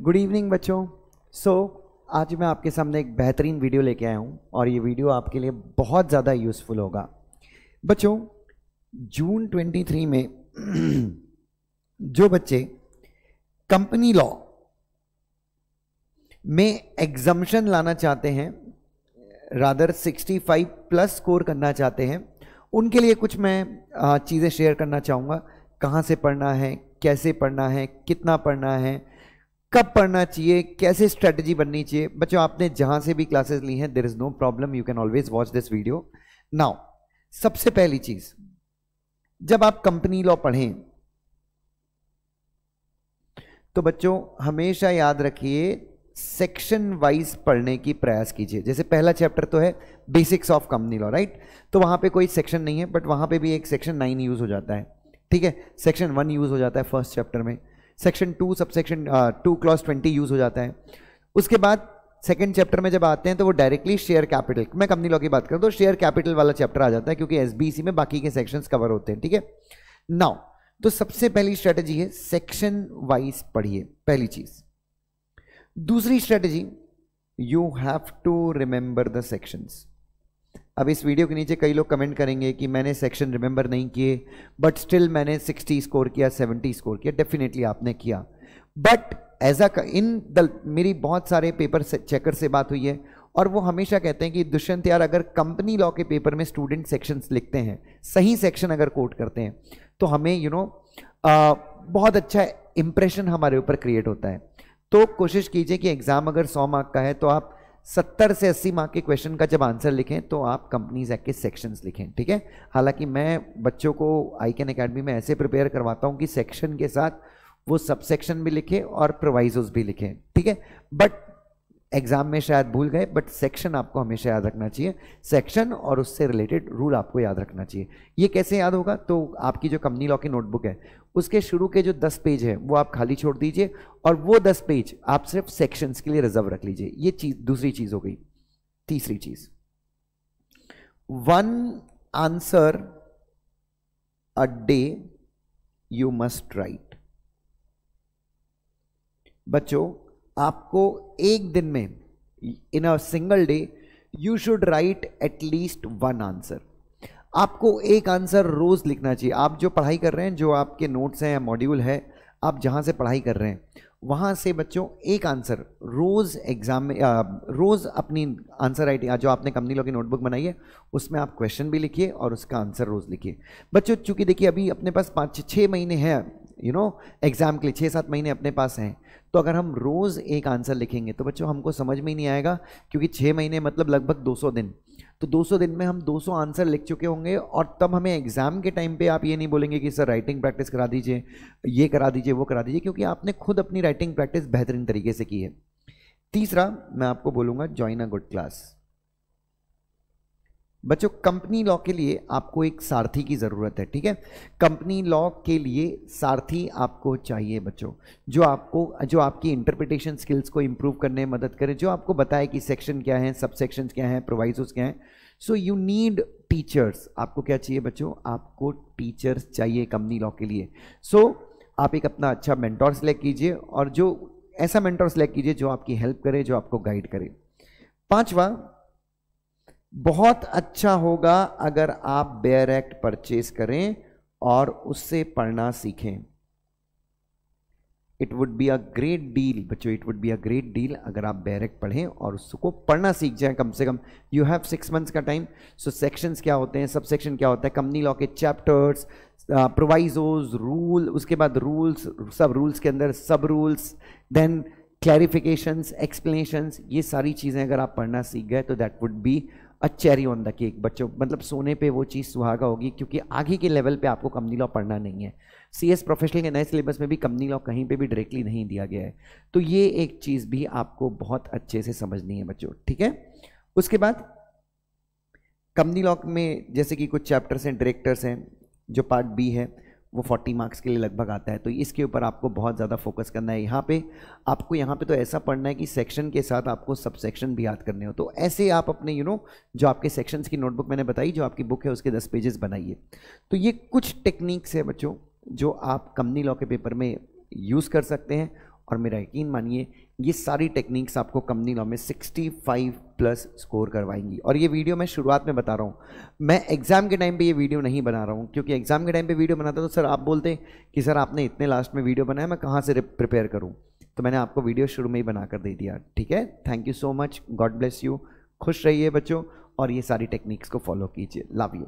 Good evening बच्चों। आज मैं आपके सामने एक बेहतरीन वीडियो लेके आया हूँ और ये वीडियो आपके लिए बहुत ज़्यादा यूज़फुल होगा। बच्चों, जून 23 में जो बच्चे कंपनी लॉ में एग्जम्पशन लाना चाहते हैं, रादर 65 प्लस स्कोर करना चाहते हैं, उनके लिए कुछ मैं चीज़ें शेयर करना चाहूँगा। कहाँ से पढ़ना है, कैसे पढ़ना है, कितना पढ़ना है, कब पढ़ना चाहिए, कैसे स्ट्रेटजी बननी चाहिए। बच्चों, आपने जहां से भी क्लासेस ली हैं, there is no problem, you can always watch this video. Now, सबसे पहली चीज, जब आप कंपनी लॉ पढ़ें तो बच्चों हमेशा याद रखिए सेक्शन वाइज पढ़ने की प्रयास कीजिए। जैसे पहला चैप्टर तो है basics of company law, right? तो वहां पे कोई सेक्शन नहीं है, बट वहां पे भी एक सेक्शन 9 यूज हो जाता है, ठीक है। सेक्शन 1 यूज हो जाता है फर्स्ट चैप्टर में, सेक्शन 2 सबसेक्शन 2 क्लॉज 20 यूज हो जाता है। उसके बाद सेकंड चैप्टर में जब आते हैं तो वो डायरेक्टली शेयर कैपिटल, मैं कंपनी लॉ की बात करूं तो शेयर कैपिटल वाला चैप्टर आ जाता है, क्योंकि एसबीसी में बाकी के सेक्शंस कवर होते हैं, ठीक है। नाउ, तो सबसे पहली स्ट्रेटजी है सेक्शन वाइज पढ़िए, पहली चीज। दूसरी strategy, you have to remember the sections. अब इस वीडियो के नीचे कई लोग कमेंट करेंगे कि मैंने सेक्शन रिमेंबर नहीं किए, बट स्टिल मैंने 60 स्कोर किया, 70 स्कोर किया। डेफिनेटली आपने किया, बट एज अ मेरी बहुत सारे पेपर चेकर से बात हुई है और वो हमेशा कहते हैं कि दुष्यंत यार, अगर कंपनी लॉ के पेपर में स्टूडेंट सेक्शंस लिखते हैं, सही सेक्शन अगर कोट करते हैं, तो हमें बहुत अच्छा इंप्रेशन हमारे ऊपर क्रिएट होता है। तो कोशिश कीजिए कि एग्जाम अगर 100 मार्क का है तो आप 70 से 80 मार्क के क्वेश्चन का जब आंसर लिखें तो आप कंपनीज एक्ट के सेक्शंस लिखें, ठीक है। हालांकि मैं बच्चों को आईकैन एकेडमी में ऐसे प्रिपेयर करवाता हूं कि सेक्शन के साथ वो सब सेक्शन भी लिखे और प्रोवाइजोस भी लिखें, ठीक है। बट एग्जाम में शायद भूल गए, बट सेक्शन आपको हमेशा याद रखना चाहिए। सेक्शन और उससे रिलेटेड रूल आपको याद रखना चाहिए। ये कैसे याद होगा? तो आपकी जो कंपनी लॉ की नोटबुक है, उसके शुरू के जो 10 पेज है वो आप खाली छोड़ दीजिए और वो 10 पेज आप सिर्फ सेक्शंस के लिए रिजर्व रख लीजिए। ये चीज, दूसरी चीज हो गई। तीसरी चीज, 1 answer a day you must write. बच्चों, आपको एक दिन में, in a single day, you should write at least 1 answer. आपको एक आंसर रोज लिखना चाहिए। आप जो पढ़ाई कर रहे हैं, जो आपके नोट्स हैं या मॉड्यूल है, आप जहां से पढ़ाई कर रहे हैं वहां से बच्चों एक आंसर रोज एग्जाम में, रोज अपनी आंसर राइटिंग, जो आपने कंपनी लॉ की नोटबुक बनाई है उसमें आप क्वेश्चन भी लिखिए और उसका आंसर रोज लिखिए। बच्चों, चूंकि देखिए अभी अपने पास 5-6 महीने हैं एग्जाम के लिए, 6-7 महीने अपने पास हैं, तो अगर हम रोज एक आंसर लिखेंगे तो बच्चों हमको समझ में ही नहीं आएगा, क्योंकि 6 महीने मतलब लगभग 200 दिन। तो 200 दिन में हम 200 आंसर लिख चुके होंगे और तब हमें एग्जाम के टाइम पे आप ये नहीं बोलेंगे कि सर राइटिंग प्रैक्टिस करा दीजिए, ये करा दीजिए, वो करा दीजिए, क्योंकि आपने खुद अपनी राइटिंग प्रैक्टिस बेहतरीन तरीके से की है। तीसरा, मैं आपको बोलूंगा ज्वाइन अ गुड क्लास। बच्चों, कंपनी लॉ के लिए आपको एक सारथी की जरूरत है, ठीक है। कंपनी लॉ के लिए सारथी आपको चाहिए बच्चों, जो आपकी इंटरप्रिटेशन स्किल्स को इंप्रूव करने में मदद करे, जो आपको बताए कि सेक्शन क्या है, सब सेक्शन क्या है, प्रोवाइजोस क्या है। So you need teachers. आपको क्या चाहिए बच्चों? आपको टीचर्स चाहिए कंपनी लॉ के लिए। सो आप एक अपना अच्छा मेंटोर सेलेक्ट कीजिए और जो ऐसा मेंटोर सेलेक्ट कीजिए जो आपकी हेल्प करे, जो आपको गाइड करे। 5वां, बहुत अच्छा होगा अगर आप बेयर एक्ट परचेज करें और उससे पढ़ना सीखें। It would be a great deal बच्चों, it would be a great deal अगर आप बेयर एक्ट पढ़ें और उसको पढ़ना सीख जाएं। कम से कम यू हैव 6 मंथ्स का टाइम। सो सेक्शंस क्या होते हैं, सब सेक्शन क्या होता है, कंपनी लॉ के चैप्टर्स, प्रोवाइजोज, रूल, उसके बाद रूल्स, सब रूल्स के अंदर सब रूल्स, देन क्लैरिफिकेशंस, एक्सप्लेनेशंस, ये सारी चीजें अगर आप पढ़ना सीख गए तो that would be a cherry on the cake बच्चों। मतलब सोने पे वो चीज़ सुहागा होगी, क्योंकि आगे के लेवल पे आपको कंपनी लॉ पढ़ना नहीं है। सीएस प्रोफेशनल के नए सिलेबस में भी कंपनी लॉ कहीं पे भी डायरेक्टली नहीं दिया गया है, तो ये एक चीज़ भी आपको बहुत अच्छे से समझनी है बच्चों, ठीक है। उसके बाद कंपनी लॉ में जैसे कि कुछ चैप्टर्स हैं, डायरेक्टर्स हैं, जो पार्ट बी है वो 40 मार्क्स के लिए लगभग आता है, तो इसके ऊपर आपको बहुत ज़्यादा फोकस करना है। यहाँ पे तो ऐसा पढ़ना है कि सेक्शन के साथ आपको सब सेक्शन भी याद करने हो। तो ऐसे आप अपने जो आपके सेक्शंस की नोटबुक मैंने बताई, जो आपकी बुक है उसके 10 पेजेस बनाइए। तो ये कुछ टेक्निक्स है बच्चों जो आप कंपनी लॉ के पेपर में यूज़ कर सकते हैं और मेरा यकीन मानिए ये सारी टेक्निक्स आपको कंपनी लॉ में 65+ स्कोर करवाएंगी। और ये वीडियो मैं शुरुआत में बता रहा हूँ, मैं एग्जाम के टाइम पे ये वीडियो नहीं बना रहा हूँ, क्योंकि एग्जाम के टाइम पे वीडियो बनाता तो सर आप बोलते कि सर आपने इतने लास्ट में वीडियो बनाया, मैं कहाँ से प्रिपेयर करूँ। तो मैंने आपको वीडियो शुरू में ही बना कर दे दिया। ठीक है, thank you so much, God bless you, खुश रहिए बच्चों, और ये सारी टेक्निक्स को फॉलो कीजिए। Love you.